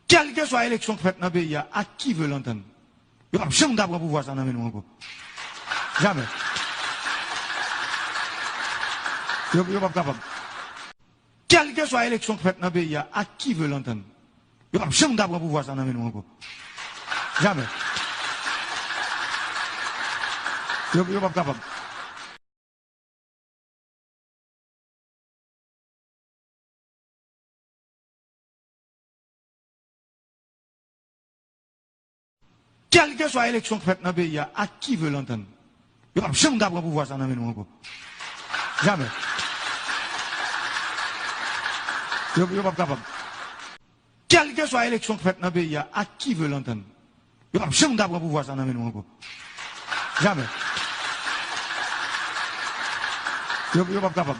Quelle que soit l'élection faite dans le pays, à qui veut l'entendre? Il n'y a pas jamais d'apprendre pouvoir ça dans nous encore. Jamais. Il n'y a pas capable. Quelle que soit l'élection faite dans le pays, à qui veut l'entendre? Il n'y a pas jamais d'apprendre pouvoir ça dans nous encore. Jamais. Il n'y a pas capable. Quelle que soit l'élection faite dans le pays, à qui veut l'entendre? Il n'y a pas jamais d'apprendre pouvoir ça dans nous encore. Jamais. Il n'y a pas capable. Quelle que soit l'élection faite dans le pays, à qui veut l'entendre? Il n'y a pas jamais d'apprendre pouvoir ça dans nous encore. Jamais. Il n'y a pas capable.